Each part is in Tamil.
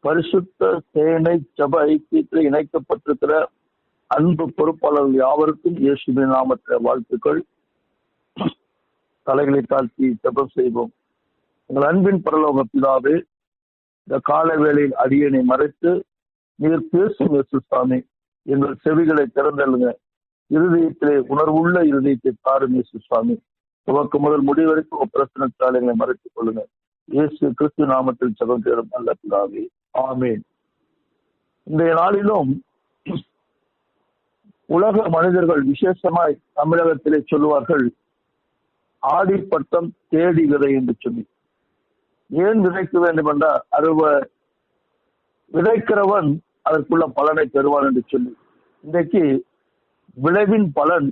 பரிசுத்த சேனை ஜப ஐக்கியத்தில் இணைக்கப்பட்டிருக்கிற அன்பு பொறுப்பாளர்கள் யாவருக்கும் இயேசுவின் நாமத்திலே வாழ்த்துக்கள். தலைகளை தாழ்த்தி ஜெபம் செய்வோம். எங்கள் அன்பின் பரலோக பிதாவே, இந்த கால வேளையில் அடியனை மறைத்து நீர் பேசும் இயேசு சாமி, எங்கள் செவிகளை திறந்தள்ளுங்க. இருதயத்திலே உணர்வுள்ள இருதயத்தை தாரும் இயேசு சுவாமி. துவக்க முதல் முடிவரைக்கும் பிரச்சனைத்தால் எங்களை மறைத்துக் கொள்ளுங்க. இயேசு கிறிஸ்து நாமத்தில் ஜெபம் செய்யும் நல்ல பிதாவே, ஆமேன். இன்றைய நாளிலும் உலக மனிதர்கள் விசேஷமாய் தமிழகத்திலே சொல்லுவார்கள், ஆடிப்பட்டம் தேடி விதை என்று சொல்லி. ஏன் விதைக்க வேண்டும் என்றால் விதைக்கிறவன் அதற்குள்ள பலனை பெறுவான் என்று சொல்லி. இன்றைக்கு விளைவின் பலன்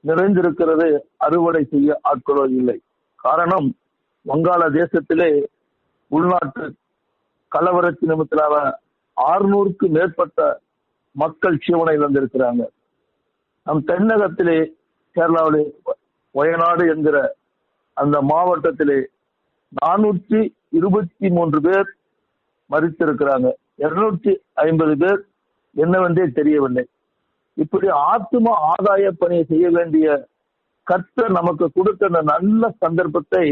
நிறைந்திருக்கிறது, அறுவடை செய்ய ஆட்களோ இல்லை. காரணம், வங்காள தேசத்திலே உள்நாட்டு கலவரத்து நிமித்தமாக 600க்கு மேற்பட்ட மக்கள் ஜீவனை இழந்திருக்கிறாங்க. நம் தென்னகத்திலே கேரளாவிலே வயநாடு என்கிற அந்த மாவட்டத்திலே 423 பேர் மரித்திருக்கிறாங்க. 250 பேர் என்னவென்றே தெரியவில்லை. இப்படி ஆத்தும ஆதாய பணியை செய்ய வேண்டிய கர்த்தர் நமக்கு கொடுத்த நல்ல சந்தர்ப்பத்தை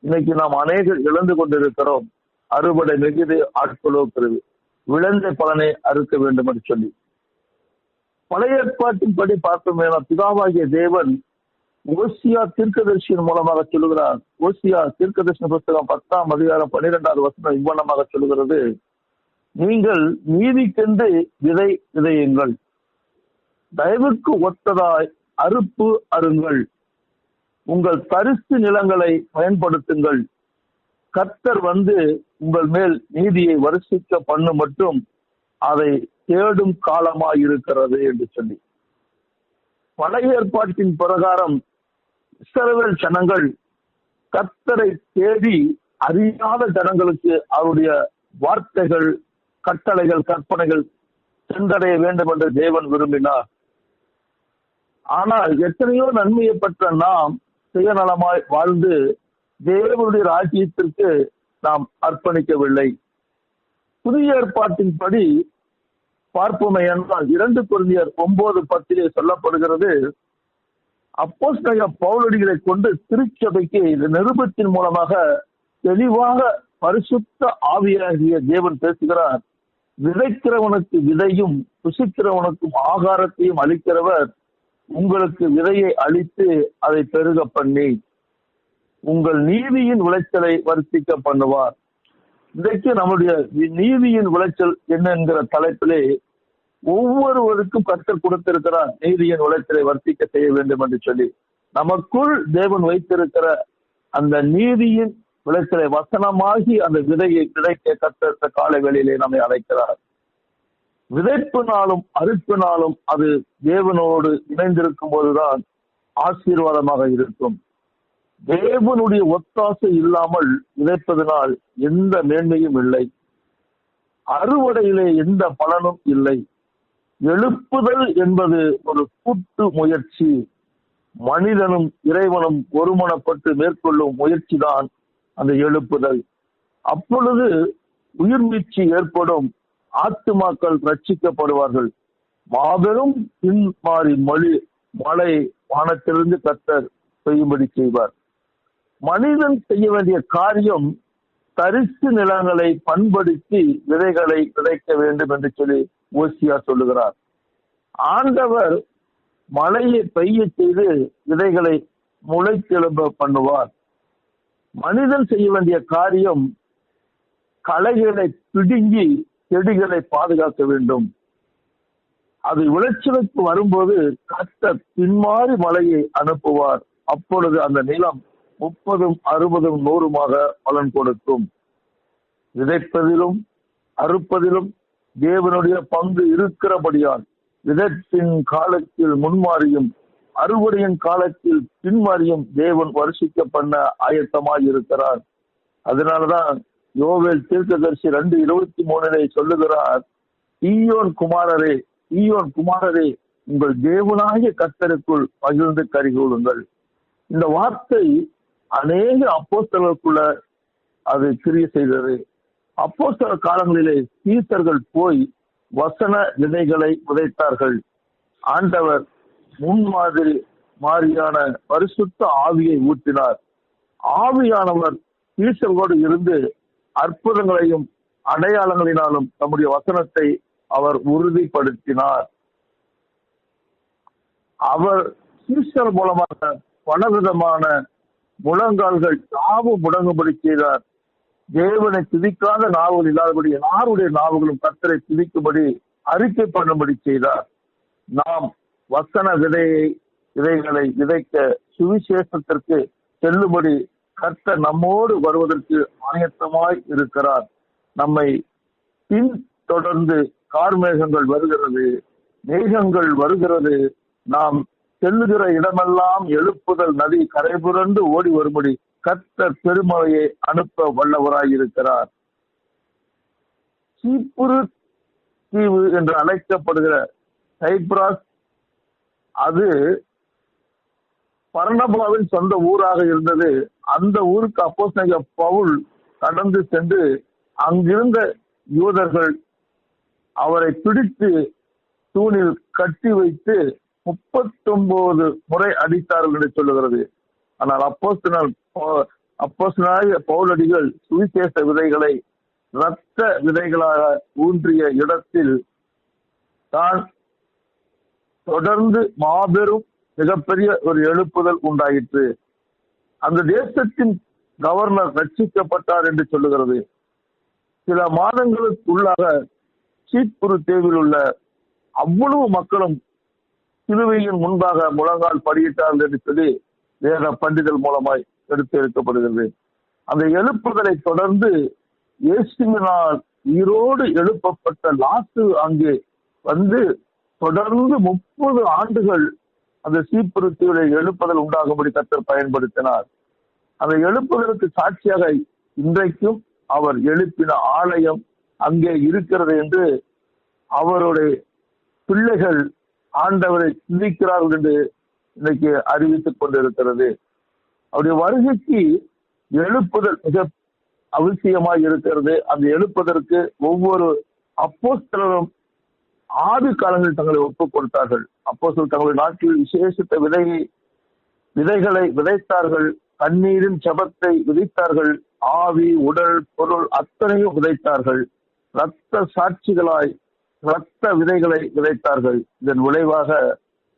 இன்னைக்கு நாம் அநேகர் இழந்து கொண்டிருக்கிறோம். அறுவடை மிகுது, ஆட்களோ குறைவு. விளைந்த பலனை அறுக்க வேண்டும் என்று சொல்லி பழைய ஏற்பாட்டின் படி பார்த்தோம். பிதாவாகிய தேவன் ஓசியா தீர்க்கதரிசியின் மூலமாக சொல்லுகிறார். ஓசியா தீர்க்கதரிசன புத்தகம் 10ஆம் அதிகாரம் 12வது வசனம் இவ்வண்ணமாக சொல்லுகிறது, நீங்கள் நீதிக்கென்று விதையுங்கள், தயவுக்கு ஒத்ததாய் அறுப்பு அருங்கள், உங்கள் தரிசு நிலங்களை பயன்படுத்துங்கள், கர்த்தர் வந்து உங்கள் மேல் நீதியை வருஷிக்க பண்ணு மட்டும் அதை தேடும் காலமாய் இருக்கிறது என்று சொல்லி. பழைய ஏற்பாட்டின் பிரகாரம் இஸ்ரவேல் ஜனங்கள் கர்த்தரை தேடி அறியாத ஜனங்களுக்கு அவருடைய வார்த்தைகள், கட்டளைகள், கற்பனைகள் சென்றடைய வேண்டும் என்று தேவன் விரும்பினார். ஆனால் எத்தனையோ நன்மையை பெற்ற நாம் சுயநலமாய் வாழ்ந்து தேவனுடைய ராஜ்யத்திற்கு நாம் அர்ப்பணிக்கவில்லை. புதிய ஏற்பாட்டின்படி பார்ப்போமே என்றால் 2 கொரிந்தியர் 9:10 சொல்லப்படுகிறது, அப்போஸ்தலனாகிய பவுலடிகளை கொண்டு திருச்சபைக்கு இந்த நிருபத்தின் மூலமாக தெளிவாக பரிசுத்த ஆவியாகிய தேவன் பேசுகிறார். விதைக்கிறவனுக்கு விதையும் புசிக்கிறவனுக்கும் ஆகாரத்தையும் அளிக்கிறவர் உங்களுக்கு விதையை அளித்து அதை பெருக பண்ணி உங்கள் நீதியின் விளைச்சலை வர்த்திக்க பண்ணுவார். இன்றைக்கு நம்முடைய நீதியின் விளைச்சல் என்ன என்கிற தலைப்பிலே ஒவ்வொருவருக்கும் கர்த்தர் கொடுத்திருக்கிறார். நீதியின் விளைச்சலை வர்த்திக்க செய்ய வேண்டும் என்று சொல்லி நமக்குள் தேவன் வைத்திருக்கிற அந்த நீதியின் விளைச்சலை வசனமாகி அந்த விதையை விதைக்க கர்த்தர் காலை வேளையிலே நம்மை அழைக்கிறார். விதைப்பினாலும் அறுப்பினாலும் அது தேவனோடு இணைந்திருக்கும் போதுதான் ஆசீர்வாதமாக இருக்கும். தேவனுடைய ஒத்தாசை இல்லாமல் விதைப்பதனால் எந்த மேன்மையும் இல்லை, அறுவடையிலே எந்த பலனும் இல்லை. எழுப்புதல் என்பது ஒரு கூட்டு முயற்சி. மனிதனும் இறைவனும் ஒருமனப்பட்டு மேற்கொள்ளும் முயற்சி தான் அந்த எழுப்புதல். அப்பொழுது உயிர்மீட்சி ஏற்படும், ஆத்துமாக்கள் ரட்சிக்கப்படுவார்கள். மாபெரும் பின்மாறி மழை வானத்திலிருந்து கர்த்தர் பெய்யும்படி செய்வார். மனிதன் செய்ய வேண்டிய காரியம் தரிசு நிலங்களை பண்படுத்தி விதைகளை விதைக்க வேண்டும் என்று சொல்லி ஓசியா சொல்லுகிறார். ஆண்டவர் மழையை பெய்ய செய்து விதைகளை முளைத்தெழும்ப பண்ணுவார். மனிதன் செய்ய வேண்டிய காரியம் களைகளை பிடுங்கி செடிகளை பாதுகாக்க வேண்டும். அது விளைச்சலுக்கு வரும்போது கர்த்தர் பின்மாறி மழையை அனுப்புவார். அப்பொழுது அந்த நிலம் 30, 60, 100 பலன் கொடுக்கும். விதைப்பதிலும் அறுப்பதிலும் தேவனுடைய பங்கு இருக்கிறபடியால் விதைப்பின் காலத்தில் முன்மாறியும் அறுவடையின் காலத்தில் பின்மாறியும் தேவன் வருஷிக்க பண்ண ஆயத்தமாய் இருக்கிறார். அதனாலதான் யோவேல் தீர்க்கதரிசி 2:23 சொல்லுகிறார், ஈயோன் குமாரரே உங்கள் தேவனாகிய கர்த்தருக்குள் பகிர்ந்து கரிகூடுங்கள். இந்த வார்த்தை அநேக அப்போஸ்தலருக்குள்ள அது கிரியை செய்தது. அப்போஸ்தலர் காலங்களிலே சீசர்கள் போய் வசன விதைகளை விதைத்தார்கள். ஆண்டவர் முன்மாதிரி மாறியான பரிசுத்த ஆவியை ஊற்றினார். ஆவியானவர் சீசர்களோடு இருந்து அற்புதங்களையும் அடையாளங்களினாலும் நம்முடைய வசனத்தை அவர் உறுதிப்படுத்தினார். அவர் சீசர் மூலமாக பலவிதமான முழங்கால்கள் யாவும் முடங்கும்படி செய்தார். தேவனை துதிக்காத நாவுகள் இல்லாதபடி யாருடைய நாவுகளும் கர்த்தரை துதிக்கும்படி அறிக்கை பண்ணும்படி செய்தார். நாம் வசன விதைகளை விதைக்க சுவிசேஷத்திற்கு செல்லும்படி கர்த்தர் நம்மோடு வருவதற்கு ஆயத்தமாய் இருக்கிறார். நம்மை பின் தொடர்ந்து கார்மேகங்கள் வருகிறது, மேகங்கள் வருகிறது. நாம் செல்லுகிற இடமெல்லாம் எழுப்புதல் நதி கரைபுரண்டு ஓடி வரும்படி கர்த்தர் பெருமழையை அனுப்ப வல்லவராயிருக்கிறார். சீப்புரு தீவு என்று அழைக்கப்படுகிற சைப்ரஸ், அது பர்னபாவின் சொந்த ஊராக இருந்தது. அந்த ஊருக்கு அப்போஸ்தலனாகிய பவுல் கடந்து சென்று அங்கிருந்த யூதர்கள் அவரை பிடித்து தூணில் கட்டி வைத்து 39 முறை அடித்தார்கள் என்று சொல்லுகிறது. ஆனால் அப்போஸ்தலனாகிய பவுலடிகள் சுவிசேஷ விதைகளை இரத்த விதைகளாக ஊன்றிய இடத்தில் தான் தொடர்ந்து மாபெரும் மிகப்பெரிய ஒரு எழுப்புதல் உண்டாயிற்று. அந்த தேசத்தின் கவர்னர் ரட்சிக்கப்பட்டார் என்று சொல்லுகிறது. சில மாதங்களுக்குள்ளாக சீப்புரு தீவில் உள்ள அவ்வளவு மக்களும் சிலுவையின் முன்பாக முழங்கால் படியிட்டார்கள் என்று சொல்லி வேத பண்டிதர் மூலமாய் எடுத்து எடுக்கப்படுகிறது. அந்த எழுப்புதலை தொடர்ந்து இயேசுவினால் உயிரோடு எழுப்பப்பட்ட லாசரு அங்கே வந்து தொடர்ந்து 30 ஆண்டுகள் அந்த சீப்புரு தீவிலே எழுப்புதல் உண்டாகும்படி கர்த்தர் பயன்படுத்தினார். அந்த எழுப்புதலுக்கு சாட்சியாக இன்றைக்கும் அவர் எழுப்பின ஆலயம் அங்கே இருக்கிறது என்று அவருடைய பிள்ளைகள் ஆண்டவரை சிந்திக்கிறார்கள் என்று இன்னைக்கு அறிவித்துக் கொண்டிருக்கிறது. அவருடைய வருகைக்கு எழுப்புதல் மிக அவசியமாய் இருக்கிறது. அந்த எழுப்பதற்கு ஒவ்வொரு அப்போஸ்தலரும் ஆதி காலங்களில் தங்களை ஒப்புக் கொடுத்தார்கள். அப்போஸ்தலர் தங்களுடைய நாட்டில் விசேஷித்த விதைகளை விதைத்தார்கள். கண்ணீரின் ஜெபத்தை விதைத்தார்கள். ஆவி, உடல், பொருள் அத்தனையும் விதைத்தார்கள். இரத்த சாட்சிகளாய் இரத்த விதைகளை விதைத்தார்கள். இதன் விளைவாக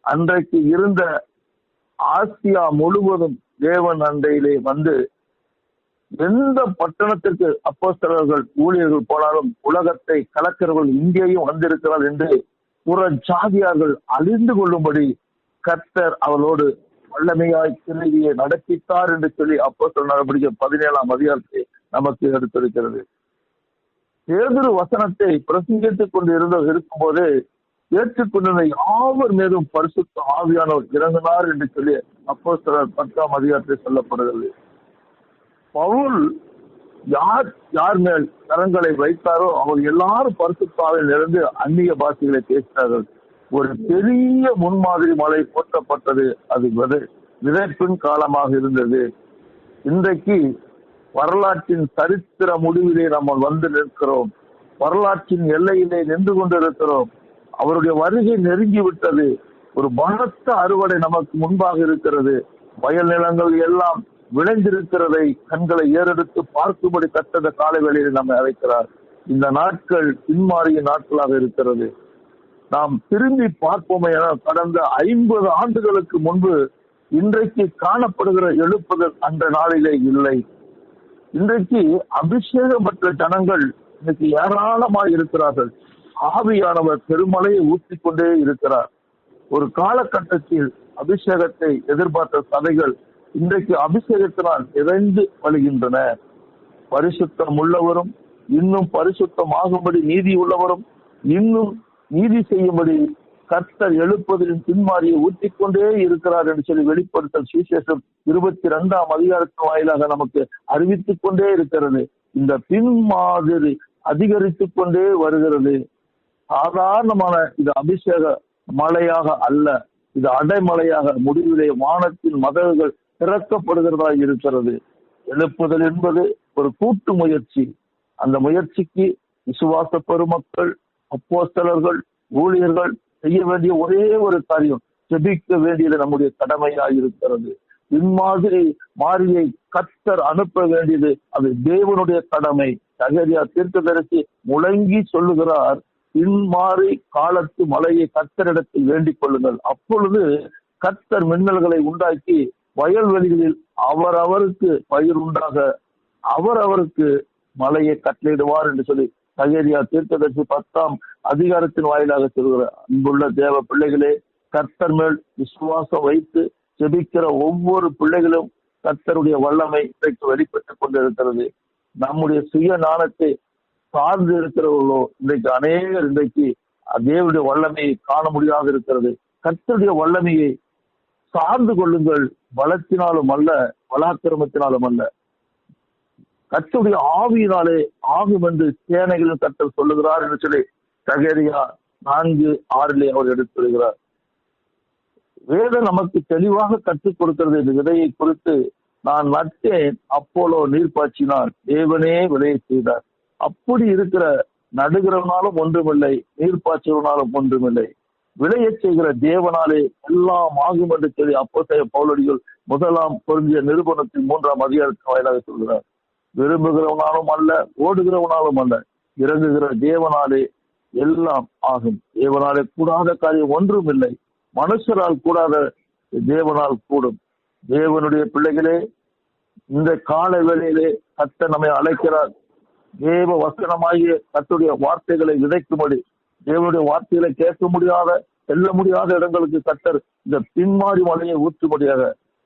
அன்றைக்கு இருந்த ஆசியா முழுவதும் தேவன் அண்டையிலே வந்து எந்த பட்டணத்திற்கு அப்போஸ்தலர்கள் ஊழியர்கள் போனாலும் உலகத்தை கலக்கிறவர்கள் இங்கேயும் வந்திருக்கிறார் என்று புற ஜாதியார்கள் அழிந்து கொள்ளும்படி கர்த்தர் அவளோடு வல்லமையாய் கிருபையை நடப்பித்தார் என்று சொல்லி அப்போஸ்தலர் நடவடிக்கை 17ஆம் அதிகாரத்தை நமக்கு எடுத்திருக்கிறது. பேதுரு வசனத்தை பிரசங்கித்துக் கொண்டு இருக்கும் போது ஏற்றுக்கொண்டிருந்த யாவர் மீதும் பரிசுத்த ஆவியானவர் இறங்கினார் என்று சொல்லி அப்போஸ்தலர் 10ஆம் அதிகாரத்தில் சொல்லப்படுகிறது. பவுல் யார் மேல் கரங்களை வைத்தாரோ அவர் எல்லாரும் பரிசுத்த ஆவியில் இருந்து அந்நிய பாஷைகளை பேசினார்கள். ஒரு பெரிய முன்மாதிரி மலை போட்டப்பட்டது. அது விதைப்பின் காலமாக இருந்தது. இன்றைக்கு வரலாற்றின் சரித்திர முடிவிலே நம்ம வந்து நிற்கிறோம். வரலாற்றின் எல்லையிலே நின்று கொண்டிருக்கிறோம். அவருடைய வருகை நெருங்கிவிட்டது. ஒரு பலத்த அறுவடை நமக்கு முன்பாக இருக்கிறது. வயல் நிலங்கள் எல்லாம் விளைந்திருக்கிறதை கண்களை ஏறெடுத்து பார்க்கும்படி கட்டத கால வேளையில் நம்மை அழைக்கிறார். இந்த நாட்கள் பின்மாறிய நாட்களாக இருக்கிறது. நாம் திரும்பி பார்ப்போமே என கடந்த 50 ஆண்டுகளுக்கு முன்பு இன்றைக்கு காணப்படுகிற எழுப்புதல் அந்த நாளிலே இல்லை. இன்றைக்கு அபிஷேகம் பெற்ற ஜனங்கள் இன்னைக்கு ஏராளமாக இருக்கிறார்கள். ஆவியானவர் பெருமழையை ஊற்றிக்கொண்டே இருக்கிறார். ஒரு காலகட்டத்தில் அபிஷேகத்தை எதிர்பார்த்த சபைகள் இன்றைக்கு அபிஷேகத்தினால் நிறைந்து வழிகின்றன. பரிசுத்தம் உள்ளவரும் இன்னும் பரிசுத்தமாகும்படி நீதி உள்ளவரும் இன்னும் நீதி செய்யும்படி கர்த்தர் எழுப்புதலின் பின்மாரியை ஊற்றிக்கொண்டே இருக்கிறார் என்று சொல்லி வெளிப்படுத்தல் சுவிசேஷம் 22ஆம் அதிகாரத்தின் வாயிலாக நமக்கு அறிவித்துக் கொண்டே இருக்கிறது. இந்த பின்மாதிரி அதிகரித்துக் கொண்டே வருகிறது. சாதாரணமான இது அபிஷேக மழையாக அல்ல, இது அடைமழையாக முடிவிலே வானத்தின் மதகுகள் திறக்கப்படுகிறதா இருக்கிறது. எழுப்புதல் என்பது ஒரு கூட்டு முயற்சி. அந்த முயற்சிக்கு விசுவாச பெருமக்கள், அப்போஸ்தலர்கள், ஊழியர்கள் செய்ய வேண்டிய ஒரே ஒரு காரியம், ஜெபிக்க வேண்டியது நம்முடைய கடமையாயிருக்கிறது. இம்மாதிரி மாரியை கர்த்தர் அனுப்ப வேண்டியது அது தேவனுடைய கடமை. சகரியா தீர்க்கதரிசி முழங்கி சொல்லுகிறார், இம்மாறி காலத்து மழையை கர்த்தரிடத்தில் வேண்டிக் கொள்ளுங்கள். அப்பொழுது கர்த்தர் மின்னல்களை உண்டாக்கி வயல்வெளிகளில் அவரவருக்கு பயிர் உண்டாக அவரவருக்கு மழையை கட்டளையிடுவார் என்று சொல்லி சகரியா தீர்க்கதரிசி 10ஆம் அதிகாரத்தின் வாயிலாக சொல்கிறார். அன்புள்ள தேவ பிள்ளைகளே, கர்த்தர் மேல் விசுவாசம் வைத்து ஜெபிக்கிற ஒவ்வொரு பிள்ளைகளும் கர்த்தருடைய வல்லமை இன்றைக்கு வெளிப்பட்டுக் கொண்டிருக்கிறது. நம்முடைய சுய ஞானத்தை சார்ந்து இருக்கிறவர்களோ இன்றைக்கு அநேகர் இன்றைக்கு தேவனுடைய வல்லமையை காண முடியாது இருக்கிறது. கர்த்தருடைய வல்லமையை சார்ந்து கொள்ளுங்கள், பலத்தினாலும் அல்ல, பலாக்கிரமத்தினாலும் அல்ல, கர்த்தருடைய ஆவியினாலே ஆகும் என்று சேனைகளின் கர்த்தர் சொல்லுகிறார் என்று சொல்லி சகரியா 4:6 அவர் எடுத்துள்ளார். வேதம் நமக்கு தெளிவாக கற்றுக் கொடுக்கிறது. இந்த விதையை குறித்து, நான் நட்டேன், அப்போலோ நீர் பாய்ச்சினார், தேவனே விளைய செய்தார். அப்படி இருக்கிற நடுகிறவனாலும் ஒன்றுமில்லை, நீர் பாய்ச்சுவனாலும் ஒன்றுமில்லை, விளைய செய்கிற தேவனாலே எல்லாம் ஆகும் என்று சொல்லி அப்போஸ்தலர் பவுலடிகள் 1 கொரிந்தியர் நிருபத்தின் 3ஆம் அதிகாரத்தின் வாயிலாக சொல்கிறார். விரும்புகிறவனாலும் அல்ல, ஓடுகிறவனாலும் அல்ல, இறங்குகிற தேவனாலே எல்லாம் ஆகும். தேவனாலே கூடாத காரியம் ஒன்றும் இல்லை, மனுஷரால் கூடாத தேவனால் கூடும். தேவனுடைய பிள்ளைகளே, இந்த கால வேளையிலே கர்த்தர் நம்மை அழைக்கிறார். தேவ வசனமாகிய கர்த்தருடைய வார்த்தைகளை விதைக்கும்படி, தேவனுடைய வார்த்தைகளை கேட்க முடியாத, செல்ல முடியாத இடங்களுக்கு கர்த்தர் இந்த பின்மாறி மழையை ஊற்றும்படியாக,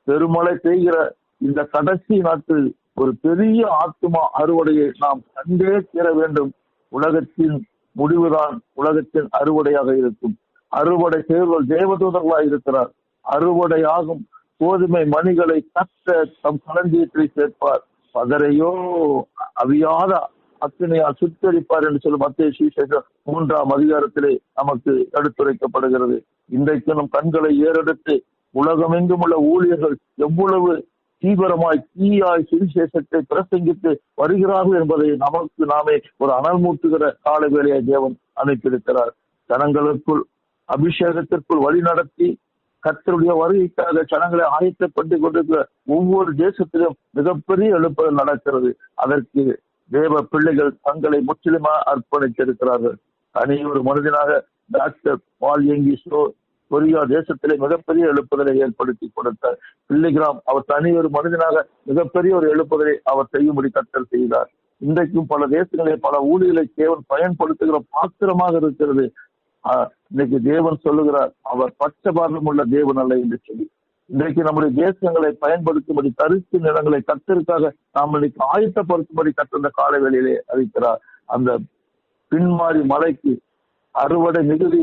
பெருமழை பெய்கிற இந்த கடைசி நாட்கள் ஒரு பெரிய ஆத்துமா அறுவடையை நாம் கண்டே தீர வேண்டும். உலகத்தின் முடிவுதான் உலகத்தின் அறுவடையாக இருக்கும். அறுவடை செய்வர்கள் தேவதூதர்களாக இருக்கிறார். அறுவடையாகும் கோதுமை மணிகளை கர்த்தர் தம் களஞ்சியத்தில் சேர்ப்பார், பதரையோ அவியாத அக்கினியால் சுத்தரிப்பார் என்று சொல்லும் மத்தேயு சுவிசேஷம் 3ஆம் அதிகாரத்திலே நமக்கு எடுத்துரைக்கப்படுகிறது. இன்றைக்கு நம் கண்களை ஏறெடுத்து உலகமெங்கும் உள்ள ஊழியர்கள் எவ்வளவு தீவிரமாய் தீயாய் சுவிசேஷத்தை பிரசங்கித்து வருகிறார்கள் என்பதை நமக்கு நாமே ஒரு அனல் மூட்டுகிற கால வேளையை தேவன் அனுப்பியிருக்கிறார். ஜனங்களுக்குள் அபிஷேகத்திற்குள் வழி நடத்தி கர்த்தருடைய வருகைக்காக ஜனங்களை ஆயத்தப்பட்டு கொண்டிருக்கிற ஒவ்வொரு தேசத்திலும் மிகப்பெரிய எழுப்புதல் நடக்கிறது. அதற்கு தேவ பிள்ளைகள் தங்களை முற்றிலுமா அர்ப்பணித்திருக்கிறார்கள். தனி ஒரு மனிதனாக டாக்டர் பால் யங்கிஸோ கொரியா தேசத்திலே மிகப்பெரிய எழுப்புதலை ஏற்படுத்தி கொடுத்தார். பில்லிகிராம் அவர் தனி ஒரு மனிதனாக மிகப்பெரிய ஒரு எழுப்புதலை அவர் செய்யும்படி கர்த்தர் செய்தார். இன்றைக்கும் பல தேசங்களே பல ஊழியர்களை தேவன் பயன்படுத்துகிற பாத்திரமாக இருக்கிறது. இன்னைக்கு தேவன் சொல்லுகிறார், அவர் பட்சபாதம் உள்ள தேவன் அல்ல என்று சொல்லி. இன்றைக்கு நம்முடைய தேசங்களை பயன்படுத்தும்படி, தரிசு நிலங்களை கர்த்தருக்காக நாம் இன்னைக்கு ஆயத்தப்படுத்தும்படி கர்த்தர் இந்த கால வேளையிலே அறிவிக்கிறார். அந்த பின்மாறி மலைக்கு அறுவடை மிகுதி,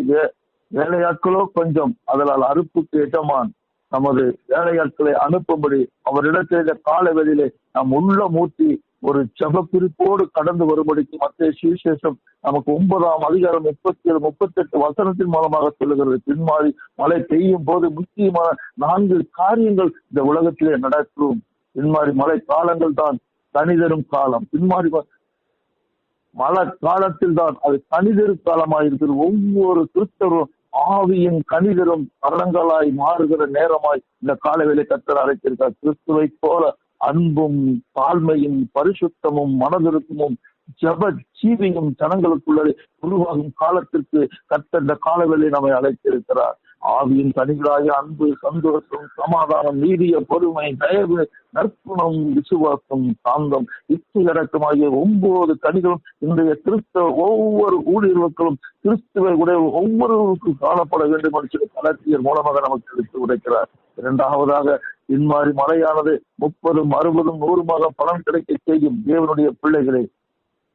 வேலையாட்களோ கொஞ்சம், அதனால் அறுப்புக்கு எஜமான் நமது வேலையாட்களை அனுப்பும்படி அவரிடத்தில் இந்த கால வேளையிலே நாம் உள்ள மூர்த்தி ஒரு ஜெபக்குறிப்போடு கடந்து வரும்படிக்கு மத்தேயு சுவிசேஷம் நமக்கு 9ஆம் அதிகாரம் 37, 38 வசனத்தின் மூலமாக சொல்லுகிறது. பின்மாறி மழை பெய்யும் போது முக்கியமான 4 காரியங்கள் இந்த உலகத்திலே நடக்கும். பின்மாறி மழை காலங்கள் தான் தனிதரும் காலம். பின்மாறி மழை காலத்தில் தான் அது கனிதரும் காலமாயிருக்கிறது. ஒவ்வொரு கிறிஸ்தவரும் ஆவியின் கனிதரும் கரணங்களாய் மாறுகிற நேரமாய் இந்த காலவேளை கர்த்தர் அழைத்திருக்கார். கிறிஸ்துவை போல அன்பும் தாழ்மையும் பரிசுத்தமும் மனதிருக்கமும் ஜப ஜீவியும் ஜனங்களுக்குள்ளே உருவாகும் காலத்திற்கு கர்த்தர் இந்த காலவேளை நம்மை அழைத்திருக்கிறார். ஆவியின் கனிகளாகிய அன்பு, சந்தோஷம், சமாதானம், நீடிய பொறுமை, தயவு, நற்குணம், விசுவாசம், சாந்தம், இச்சையடக்கமாகிய 9 கனிகளும் இன்றைய கிறிஸ்தவ ஒவ்வொரு ஊழியர்களும் கிறிஸ்துவை உடைய ஒவ்வொருவருக்கும் காணப்பட வேண்டும் என்று சொல்லி கலாத்தியர் மூலமாக நமக்கு எடுத்து உரைக்கிறார். 2ஆவதாக இன்மாறி மழையானது 30, 60, 100 பலன் கிடைக்க செய்யும். தேவனுடைய பிள்ளைகளே,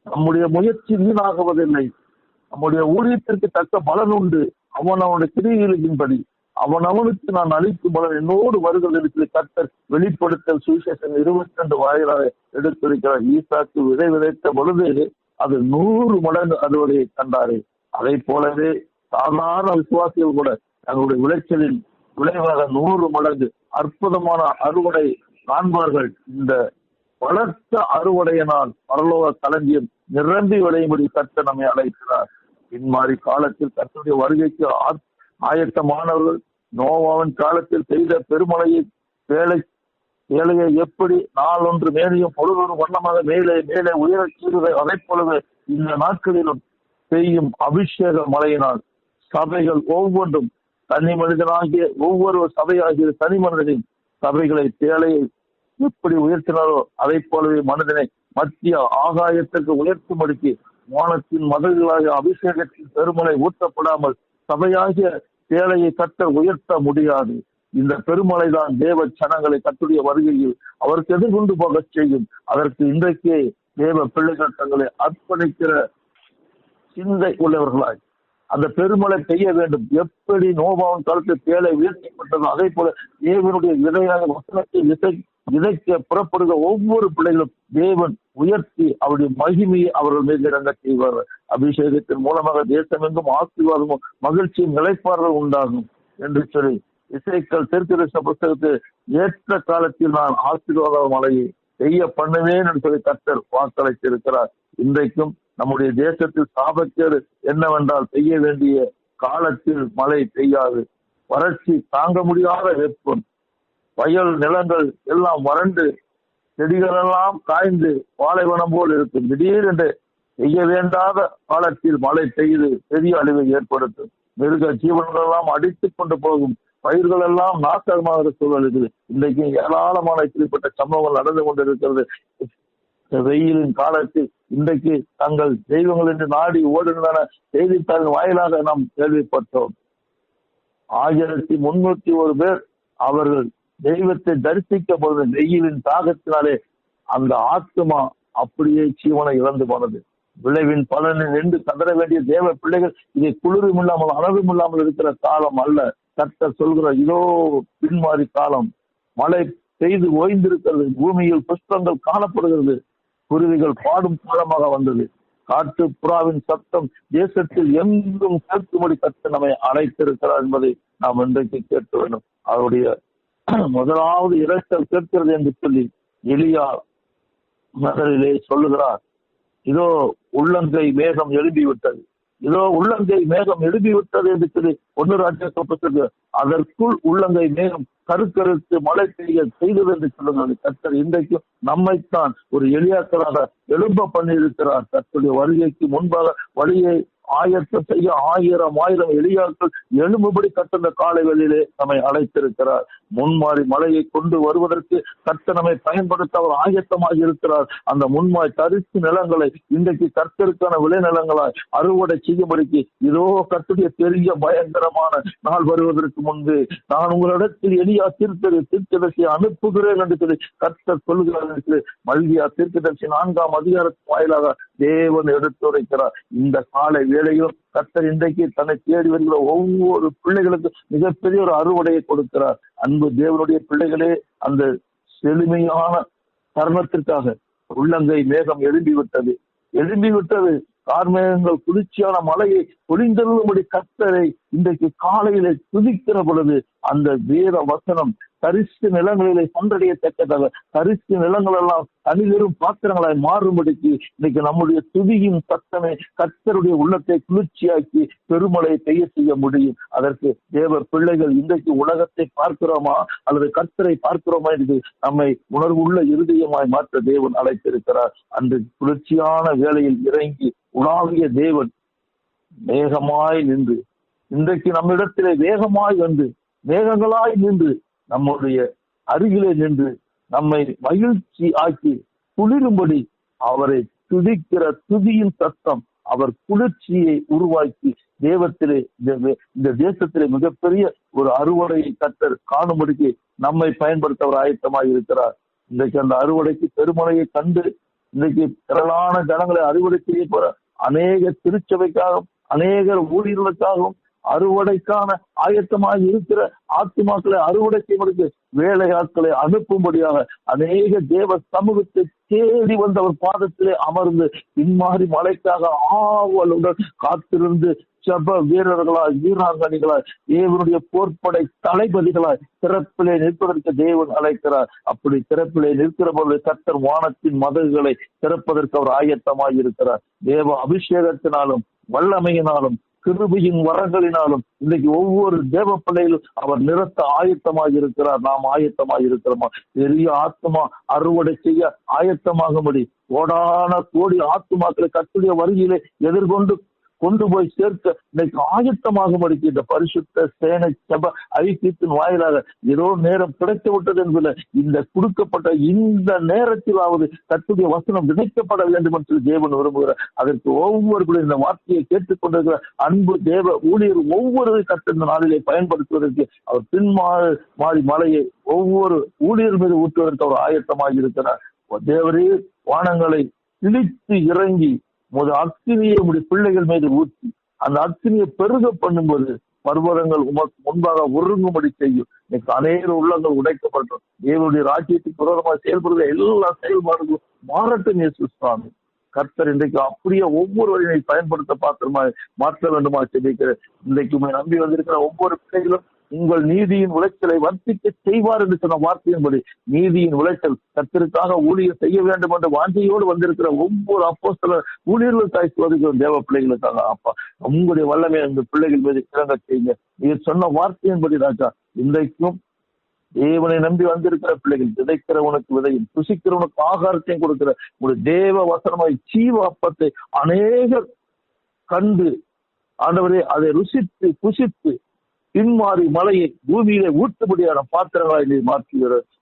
நம்முடைய முயற்சி வீணாகுவதில்லை. நம்முடைய ஊழியத்திற்கு தக்க பலன் உண்டு. அவனுடைய கிரியைகளின்படி அவனுக்கு நான் அளிக்கும் பலன் என்னோடு வருகிறது என்று கர்த்தர் வெளிப்படுத்தல் சுவிசேஷம் 22 வாயிலாக எடுத்திருக்கிறார். ஈசாக்கு விதை விதைத்த பொழுது அது 100 மடங்கு அறுவடையை கண்டாரு. அதை போலவே சாதாரண விசுவாசிகள் கூட தங்களுடைய விளைச்சலின் விளைவாக 100 மடங்கு அற்புதமான அறுவடை காண்பார்கள். இந்த பலத்த அறுவடையினால் பரலோக களஞ்சியம் நிரம்பி விளையும்படி கர்த்தர் நம்மை அழைக்கிறார். பின்மாறி காலத்தில் கர்த்தருடைய வருகைக்கு ஆயத்தமானவர்கள் நோவாவின் காலத்தில் செய்த பெருமழையை வேலையை எப்படி நாளொன்று மேலேயும் பொழுதொரு வண்ணமாக மேலே மேலே உயர கீழே அதை போலவே இந்த நாட்களிலும் பெய்யும் அபிஷேக மழையினால் சபைகள் ஒவ்வொன்றும் தனி மனிதனாகிய ஒவ்வொரு சபையாகிய தனி மனிதனின் சபைகளை தேலையை எப்படி உயர்த்தினாரோ அதை போலவே மனிதனை மத்திய ஆகாயத்திற்கு உயர்த்தும்படிக்கு வானத்தின் மதங்களாகிய அபிஷேகத்தின் பெருமழை ஊற்றப்படாமல் சபையாகிய தேலையை கர்த்தர் உயர்த்த முடியாது. இந்த பெருமழை தான் தேவ ஜனங்களை கர்த்தருடைய வருகையில் அவருக்கு எதிர்கொண்டு போக செய்யும். அதற்கு இன்றைக்கே தேவ பிள்ளைகள் தங்களை அர்ப்பணிக்கிற சிந்தை உள்ளவர்களாய் அந்த பெருமழை பெய்ய வேண்டும். எப்படி நோவாவின் காலத்தில் தேலை உயர்த்தப்பட்டதோ அதே போல தேவனுடைய விதையாக வசனத்தை விதைக்க புறப்படுகிற ஒவ்வொரு பிள்ளைகளும் தேவன் உயர்த்தி அவருடைய மகிமையை அவர்கள் மீது இறங்க செய்வார். அபிஷேகத்தின் மூலமாக தேசமெங்கும் ஆசீர்வாதமும் மகிழ்ச்சியும் நிலைப்பார்கள் உண்டாகும் என்று சொல்லி இசைக்கல் தீர்க்கதரிசன புத்தகத்தில் ஏற்ற காலத்தில் நான் ஆசீர்வாத மழையை செய்ய பண்ணுவேன் என்று சொல்லி கர்த்தர் வாக்களித்திருக்கிறார். இன்றைக்கும் நம்முடைய தேசத்தில் சாபக்கேடு என்னவென்றால் பெய்ய வேண்டிய காலத்தில் மழை பெய்யாது, வறட்சி தாங்க முடியாத வெப்பம், வயல் நிலங்கள் எல்லாம் வறண்டு செடிகள் எல்லாம் காய்ந்து பாலைவனம் போல் இருக்கும். திடீரென்று செய்ய வேண்டாத காலத்தில் மழை பெய்து பெரிய அழிவை ஏற்படுத்தும். மிருக ஜீவன்கள் எல்லாம் அடித்துக் கொண்டு போகும், பயிர்கள் எல்லாம் நாசகமாக சூழல் இருக்குது. இன்றைக்கு ஏராளமான இப்படிப்பட்ட சம்பவங்கள் நடந்து கொண்டிருக்கிறது. வெயிலின் காலத்தில் இன்றைக்கு தங்கள் தெய்வங்கள் என்று நாடி ஓடுகின்றன செய்தித்தாளின் வாயிலாக நாம் கேள்விப்பட்டோம். 1301 பேர் அவர்கள் தெய்வத்தை தரிசிக்க பொழுது வெயிலின் தாகத்தினாலே அந்த ஆத்மா அப்படியே ஜீவனை இழந்து போனது. விளைவின் பலனை நின்று கதற வேண்டிய தேவ பிள்ளைகள் இதை குளிரும் இல்லாமல் அளவும் இல்லாமல் இருக்கிற காலம் அல்ல. கர்த்தர் சொல்கிற இதோ பின்மாறி காலம், மழை பெய்து ஓய்ந்திருக்கிறது, பூமியில் புஷ்பங்கள் காணப்படுகிறது, குருவிகள் பாடும் காலமாக வந்தது, காட்டு புறாவின் சத்தம் தேசத்தில் எங்கும் கேட்கும்படி கர்த்தர் நம்மை அழைத்திருக்கிறார் என்பதை நாம் இன்றைக்கு கேட்க வேண்டும். அவருடைய முதலாவது இறைச்சல் கேட்கிறது என்று சொல்லி எலியா நகரிலே சொல்லுகிறார். இதோ உள்ளங்கை மேகம் எழும்பிவிட்டது, இதோ உள்ளங்கை மேகம் எழும்பிவிட்டது என்று சொல்லி 1 ராஜ்யத்தில் அதற்குள் உள்ளங்கை மேகம் கருக்கருத்து மழை பெய்ய செய்தது என்று சொல்லுங்கள். கர்த்தர் இன்றைக்கும் நம்மைத்தான் ஒரு எளியாக்களாக எழும்ப பண்ணியிருக்கிறார். கர்த்தருடைய வருகைக்கு முன்பாக வழியை ஆயத்தம் செய்ய 1000 எளியாக்கள் எழும்பும்படி கர்த்தர் காலை வேளையிலே நம்மை அழைத்திருக்கிறார். முன்மாறி மழையை கொண்டு வருவதற்கு கர்த்தர் நம்மை பயன்படுத்த அவர் ஆயத்தமாக இருக்கிறார். அந்த முன்மாறி தரிசு நிலங்களை இன்றைக்கு கர்த்தருக்கான விளைநிலங்களாய் அறுவடை செய்யும்படிக்கு இதோ கர்த்தருடைய பெரிய பயங்கரமான நாள் வருவதற்கு முன்பு நான் உங்களிடத்தில் எளியா தீர்க்கதரிசியை அனுப்புகிறேன் என்று சொல்லி கர்த்தர் சொல்லுகிறார். மல்கியா தீர்க்கதரிசி 4ஆம் அதிகாரத்தின் வாயிலாக தேவன் எடுத்துரைக்கிறார். இந்த காலை வேளையிலும் கர்த்தர் இன்றைக்கு தன்னை தேடி வருகிற ஒவ்வொரு பிள்ளைகளுக்கும் மிகப்பெரிய ஒரு அறுவடையை கொடுக்கிறார். அன்பு தேவனுடைய பிள்ளைகளே, அந்த செழுமையான தருணத்திற்காக உள்ளங்கை மேகம் எழும்பிவிட்டது கார்மேகங்கள் குளிர்ச்சியான மலையை பொழிந்தருளும்படி கர்த்தரை இன்றைக்கு காலையிலே துதிக்கிற பொழுது அந்த வீர வசனம் தரிசு நிலங்களிலே சந்தடையத்தக்கதாக தரிசு நிலங்கள் எல்லாம் தனிவெறும் பாத்திரங்களாய் மாறும்படிக்கு இன்னைக்கு நம்முடைய துதியின் சத்தமே கர்த்தருடைய உள்ளத்தை குளிர்ச்சியாக்கி பெருமழை பெய்ய செய்ய முடியும். அதற்கு தேவ பிள்ளைகள் இன்றைக்கு உலகத்தை பார்க்கிறோமா அல்லது கர்த்தரை பார்க்கிறோமா என்று நம்மை உணர்வுள்ள இருதயமாய் மாற்ற தேவன் அழைத்திருக்கிறார். அன்று குளிர்ச்சியான வேளையில் இறங்கி உலாவிய தேவன் மேகமாய் நின்று இன்றைக்கு நம்மிடத்திலே வேகமாய் வந்து மேகங்களாய் நின்று நம்முடைய அருகிலே நின்று நம்மை மகிழ்ச்சி ஆக்கி குளிரும்படி அவரை துதிக்கிற துதியின் சத்தம் அவர் குளிர்ச்சியை உருவாக்கி தேவத்திலே இந்த தேசத்திலே மிகப்பெரிய ஒரு அறுவடையை கர்த்தர் காணும்படிக்கு நம்மை பயன்படுத்த அவர் ஆயத்தமாக இருக்கிறார். இன்றைக்கு அந்த அறுவடைக்கு பெருமழையை கண்டு இன்றைக்கு திரளான ஜனங்களை அறுவடை செய்ய போற அநேக திருச்சபைக்காகவும் அநேக ஊழியர்களுக்காகவும் அறுவடைக்கான ஆயத்தமாக இருக்கிற ஆத்துமாக்களை அறுவடை செய்வதற்கு வேலையாட்களை அனுப்பும்படியாக அநேக தேவ சமூகத்தை தேடி வந்த அவர் பாதத்திலே அமர்ந்து பின்மாறி மழைக்காக ஆவலுடன் காத்திருந்து ஜப வீரர்களாய், வீராங்கனைகளாய், தேவனுடைய போர்ப்படை தளபதிகளாய் திறப்பிலே நிற்பதற்கு தேவன் அழைக்கிறார். அப்படி திறப்பிலே நிற்கிற பொழுது கர்த்தர் வானத்தின் மதகுகளை திறப்பதற்கு அவர் ஆயத்தமாய் இருக்கிறார். தேவ அபிஷேகத்தினாலும் வல்லமையினாலும் கிருபையின் வரங்களினாலும் இன்னைக்கு ஒவ்வொரு தேவ பிள்ளைகளும் அவர் நிறுத்த ஆயத்தமாக இருக்கிறார். நாம் ஆயத்தமாக இருக்கிறோமா? பெரிய ஆத்மா அறுவடை செய்ய ஆயத்தமாகும்படி கோடான கோடி ஆத்மாக்களை கர்த்தருடைய வருகையிலே எதிர்கொண்டு கொண்டு போய் சேர்க்க இன்னைக்கு ஆயத்தமாகும்படிக்கு இந்த பரிசுத்த சேனை சபை ஐக்கியத்தின் வாயிலாக ஏதோ நேரம் கிடைத்து விட்டது என்பதில் இந்த கொடுக்கப்பட்ட இந்த நேரத்திலாவது கர்த்தருடைய வசனம் விதைக்கப்பட வேண்டும் என்று தேவன் விரும்புகிறார். அதற்கு ஒவ்வொரு இந்த வார்த்தையை கேட்டுக்கொண்டிருக்கிற அன்பு தேவ ஊழியர் ஒவ்வொரு கர்த்தர் இந்த நாளிலே பயன்படுத்துவதற்கு அவர் பின்மாறி மலையை ஒவ்வொரு ஊழியர் மீது ஊற்றுவதற்கு அவர் ஆயத்தமாக இருக்கிறார். தேவரே வானங்களை இழித்து இறங்கி அக்னியை உடைய பிள்ளைகள் மீது ஊற்றி அந்த அக்னியை பெருக பண்ணும்போது பர்வதங்கள் உமக்கு முன்பாக ஒருங்கும்படி செய்யும். இன்னைக்கு அநேக உள்ளங்கள் உடைக்கப்பட்டோம். தேவனுடைய ராஜ்யத்துக்கு விரோதமாக செயல்படுகிற எல்லா செயல்பாடுகளும் மாறட்டும் இயேசு சுவாமி. கர்த்தர் இன்றைக்கு அப்படியே ஒவ்வொருவரை பயன்படுத்த பாத்திரமா மாற்ற வேண்டுமா செபிக்கிறேன். இன்றைக்கு நம்பி வந்திருக்கிற ஒவ்வொரு பிள்ளைகளும் உங்கள் நீதியின் விளைச்சலை வர்த்திக்க செய்வார் என்று சொன்ன வார்த்தையின்படி நீதியின் விளைச்சல் கர்த்தருக்காக ஊழியர் செய்ய வேண்டும் என்ற வாஞ்சையோடு வந்திருக்கிற ஒவ்வொரு அப்போஸ்தலர் ஊழியர்களுக்காக சோதிக்கிற தேவ பிள்ளைகளுக்காக அப்பா உங்களுடைய வல்லமை அந்த பிள்ளைகள் மீது இறங்க செய்யுங்க. நீர் சொன்ன வார்த்தையின்படி ராஜா இன்றைக்கும் தேவனை நம்பி வந்திருக்கிற பிள்ளைகள் விதைக்கிறவனுக்கு விதையும் புசிக்கிறவனுக்கு ஆகாரத்தையும் கொடுக்கிற ஒரு தேவ வசனமாய் ஜீவ அப்பத்தை அநேகர் கண்டு ஆண்டவரே அதை ருசித்து புசித்து பின்மாறி மலையை பூமியிலே ஊட்டுபடியான பாத்திரங்களை நீ மாற்றி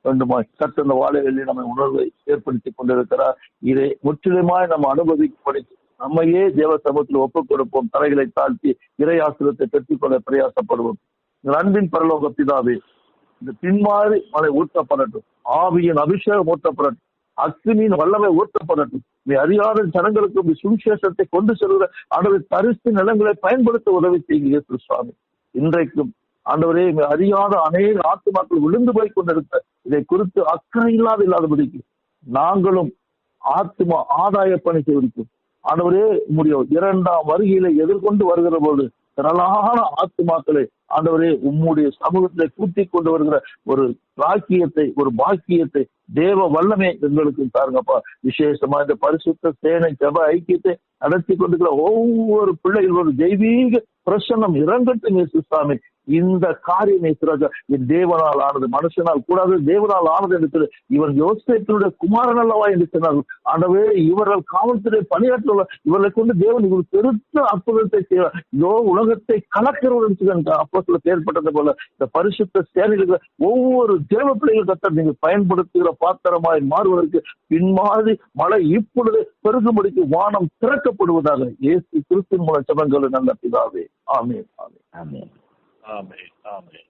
வேண்டுமா? கர்த்தர் வாழைகளில் நம்ம உணர்வை ஏற்படுத்திக் கொண்டிருக்கிறார். இதை முற்றிலுமாய் நம்ம அனுபவிக்கும்படி நம்மையே தேவ சமூகத்தில் ஒப்புக் கொடுப்போம். தலைகளை தாழ்த்தி இறை ஆசிரியத்தை பெற்றுக்கொள்ள பிரயாசப்படுவோம். அன்பின் பரலோக பிதாவே, இந்த பின்மாறி மலை ஊற்றப்படட்டும், ஆவியின் அபிஷேகம் ஊற்றப்படட்டும், அக்னியின் வல்லமை ஊற்றப்படட்டும். நீ அறியாத ஜனங்களுக்கு சுவிசேஷத்தை கொண்டு செல்கிற ஆண்டவர் பரிசு நிலங்களை பயன்படுத்த உதவி செய்யுங்க இயேசு சுவாமி. இன்றைக்கும் ஆண்டவரே அறியாத அநேக ஆத்துமாக்கள் விழுந்து போய் கொண்டிருக்க இதை குறித்து அக்கறை இல்லாதபடிக்கு நாங்களும் ஆத்துமா ஆதாய பணி செய்திருக்கும். ஆண்டவரே உம்முடைய இரண்டாம் வருகையில எதிர்கொண்டு வருகிற போது திரளான ஆத்துமாக்களை ஆண்டவரே உம்முடைய சமூகத்திலே கூட்டிக் கொண்டு வருகிற ஒரு பாக்கியத்தை ஒரு பாக்கியத்தை தேவ வல்லமே எங்களுக்கு தாருங்கப்பா. விசேஷமா இந்த பரிசுத்த சேனை ஜப ஐக்கியத்தை நடத்தி கொண்டிருக்கிற ஒவ்வொரு பிள்ளைகள் ஒரு தெய்வீக பிரசன்னம் இறங்கட்டும் இயேசு சுவாமி. இந்த காரியம் இயேசுராஜா என் தேவனால் ஆனது, மனுஷனால் கூடாது, தேவனால் ஆனது என்று இவன் யோசேப்பினுடைய குமாரன் அல்லவா என்று சொன்னார்கள். ஆண்டவே இவர்கள் காவல்துறை பணியாற்ற இவர்களை கொண்டு தேவன் இவர்கள் பெருத்த அற்புதத்தை செய்வார். இதோ உலகத்தை கலக்கிறவர்கள் அப்போ சில செயல்பட்டது போல இந்த பரிசுத்த சேனைகளுக்கு ஒவ்வொரு தேவ பிள்ளைகள் கத்த நீங்கள் பயன்படுத்துகிற பாத்திரமாய் மாறுவதற்கு பின்மாறி மழை இப்பொழுது பெருகும்படிக்கு வானம் திறக்கப்படுவதாக இயேசு கிறிஸ்துவின் மூலம் ஜெபங்கள் நல்ல பிதாவே. ஆமென், ஆமென், ஆமென், ஆமென், ஆமென்.